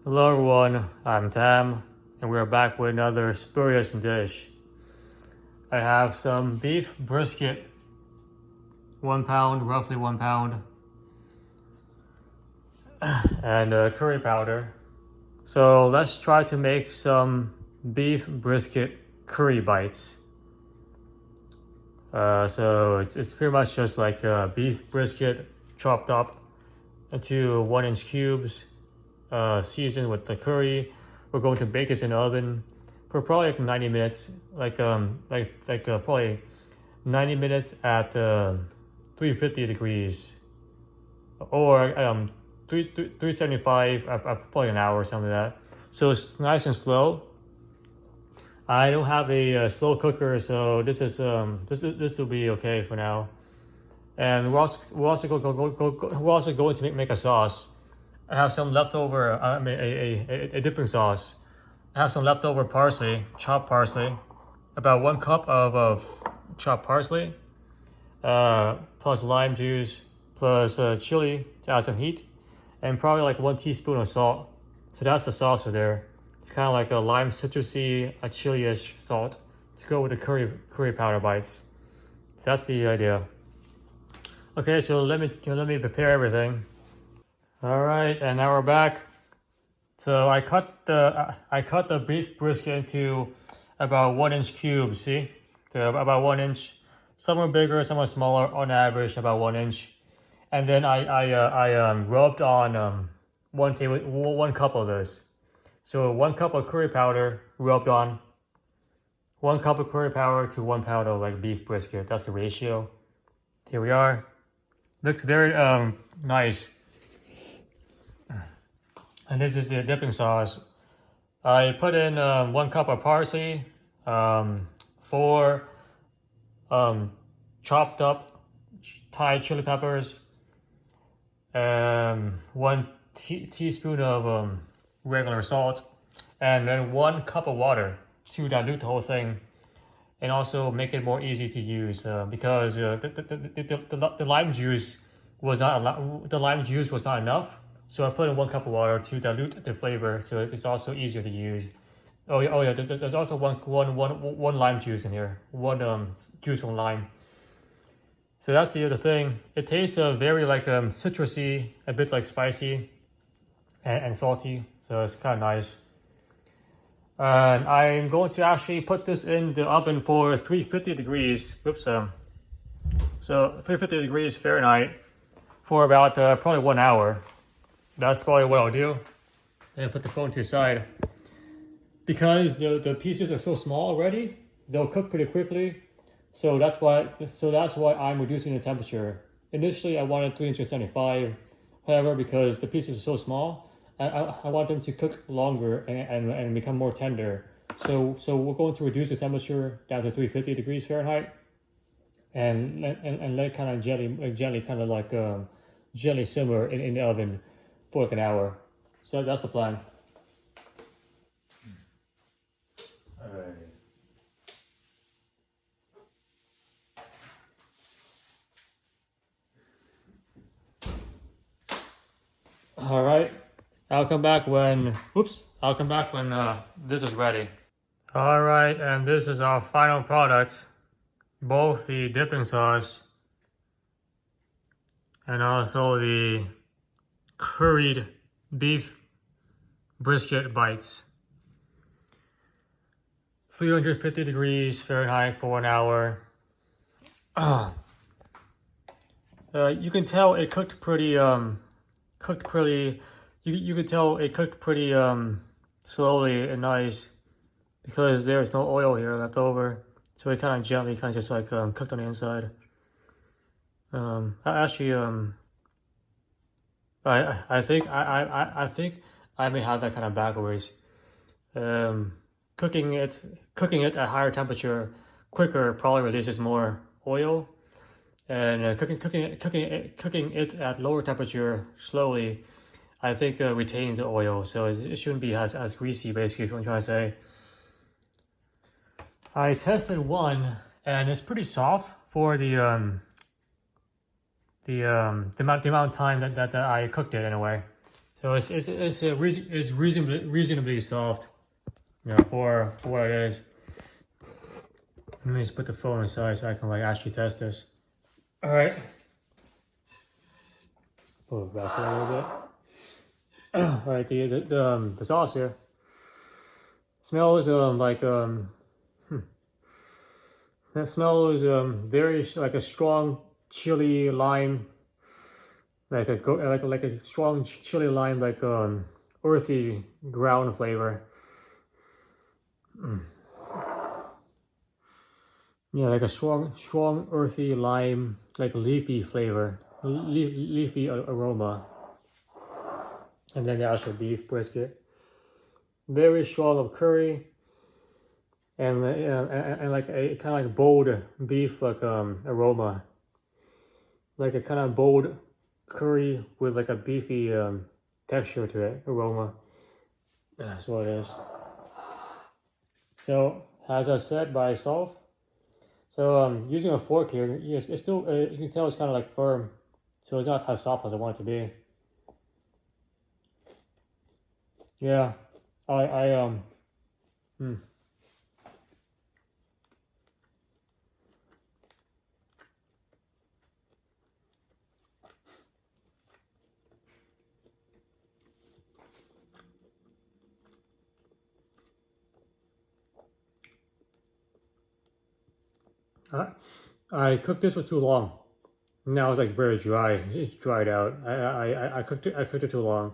Hello everyone, I'm Tam, and we're back with another spurious dish. I have some beef brisket, 1 pound, roughly 1 pound, and curry powder. So let's try to make some beef brisket curry bites. So it's pretty much just like beef brisket chopped up into 1-inch cubes, seasoned with the curry. We're going to bake this in the oven for probably like 90 minutes, probably 90 minutes at 350 degrees, or 375, probably an hour or something like that. So it's nice and slow. I don't have a slow cooker, so this will be okay for now. And we're also going to make a sauce. I have some leftover, a dipping sauce. I have some leftover parsley, chopped parsley, about 1 cup of chopped parsley, plus lime juice, plus chili to add some heat, and probably like 1 teaspoon of salt. So that's the sauce for there. It's kind of like a lime citrusy, a chili-ish salt to go with the curry powder bites. So that's the idea. Okay, so let me prepare everything. All right, and now we're back. So I cut the beef brisket into about 1-inch cubes. See, so about 1 inch. Some are bigger, some are smaller. On average, about 1 inch. And then I rubbed on 1 cup of this. So 1 cup of curry powder rubbed on. 1 cup of curry powder to 1 pound of like beef brisket. That's the ratio. Here we are. Looks very nice. And this is the dipping sauce. I put in 1 cup of parsley, 4 chopped up Thai chili peppers, 1 teaspoon of regular salt, and then 1 cup of water to dilute the whole thing, and also make it more easy to use because the lime juice was not enough. So I put in 1 cup of water to dilute the flavor, so it's also easier to use. Oh yeah. There's also one lime juice in here, one juice from lime. So that's the other thing. It tastes very like citrusy, a bit like spicy, and salty. So it's kind of nice. And I'm going to actually put this in the oven for 350 degrees. Oops. So 350 degrees Fahrenheit for about probably 1 hour. That's probably what I'll do. And put the phone to the side. Because the pieces are so small already, they'll cook pretty quickly. So that's why I'm reducing the temperature. Initially I wanted 375. However, because the pieces are so small, I want them to cook longer and become more tender. So we're going to reduce the temperature down to 350 degrees Fahrenheit and let it kind of gently kind of like gently simmer in the oven for like an hour. So that's the plan. All right. I'll come back when this is ready. All right, and this is our final product, both the dipping sauce and also the curried beef brisket bites. 350 degrees Fahrenheit for 1 hour. You can tell it cooked pretty you could tell it cooked pretty slowly and nice because there's no oil here left over, so it kind of gently just like cooked on the inside. I think I may have that kind of backwards. Cooking it at higher temperature quicker probably releases more oil, and cooking it at lower temperature slowly, I think retains the oil, so it shouldn't be as greasy. Basically, is what I'm trying to say. I tested one, and it's pretty soft for the amount of time that I cooked it anyway. So it's reasonably soft, you know, for what it is. Let me just put the phone aside so I can like actually test this. All right. Pull it back a little bit. All right, the sauce here smells that smells very like a strong chili lime, like a strong chili lime, like earthy ground flavor. Yeah, like a strong earthy lime, like leafy flavor, leafy aroma. And then the actual beef brisket, very strong of curry, and like a kind of like bold beef like aroma, like a kind of bold curry with like a beefy texture to it, aroma. That's what it is. So as I said by itself, so using a fork here, yes, it's still you can tell it's kind of like firm, so it's not as soft as I want it to be. Yeah, I. I cooked this for too long. Now it's like very dry. It's dried out. I cooked it too long.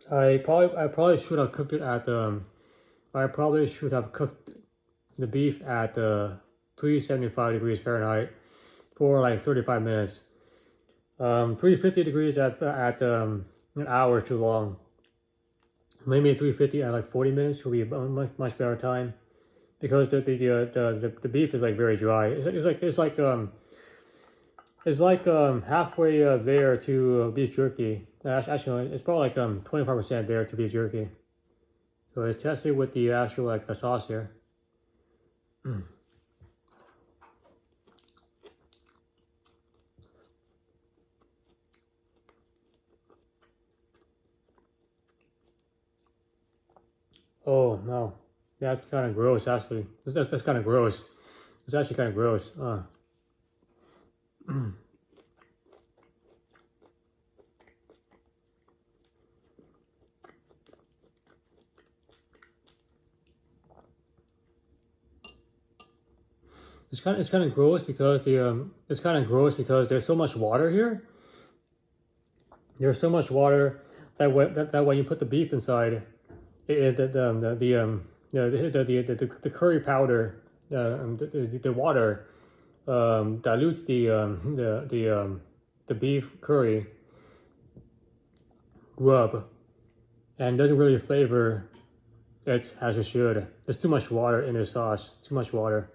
I probably should have cooked it at I probably should have cooked the beef at 375 degrees Fahrenheit for like 35 minutes. 350 degrees at an hour too long. Maybe 350 at like 40 minutes will be a much better time, because the beef is like very dry. It's like halfway there to beef jerky. Actually, it's probably like 25% there to beef jerky. So let's test it with the actual like a sauce here. Oh no, that's kind of gross actually. That's kind of gross. It's actually kind of gross. It's kind of gross because there's so much water here. There's so much water that when you put the beef inside, the curry powder, the water dilutes the beef curry rub and doesn't really flavor it as it should. There's too much water in the sauce. Too much water.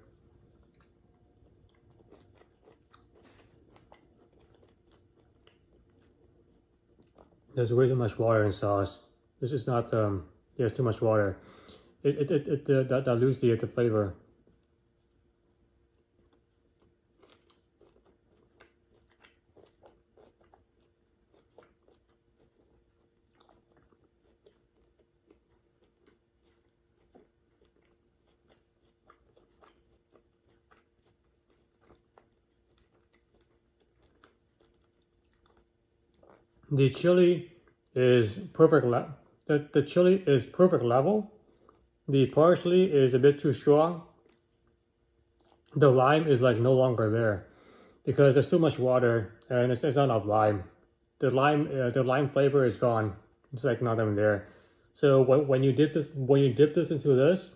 There's way too much water in sauce. This is not there's too much water. It dilutes the flavor. The chili is perfect. The chili is perfect level. The parsley is a bit too strong. The lime is like no longer there because there's too much water and there's not enough lime. The lime flavor is gone. It's like not even there. So when you dip this into this,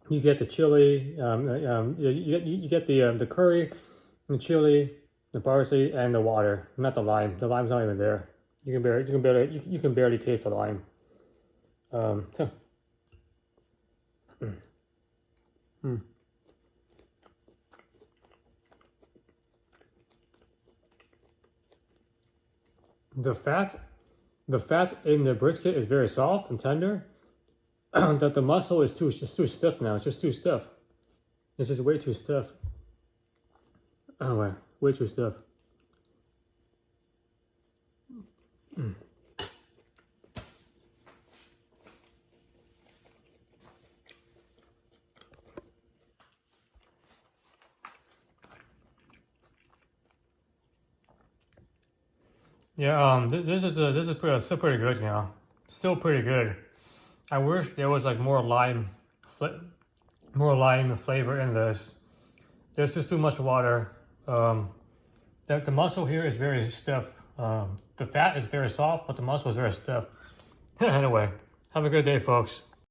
you get the chili. You get the curry, the chili, the parsley, and the water. Not the lime. The lime's not even there. You can barely taste the lime. The fat in the brisket is very soft and tender. That the muscle is too stiff now. It's just too stiff. It's just way too stiff. Oh, way too stiff. Yeah, this is still pretty good, you know. Still pretty good. I wish there was like more lime flavor in this. There's just too much water. The muscle here is very stiff. The fat is very soft, but the muscle is very stiff. Anyway, have a good day, folks.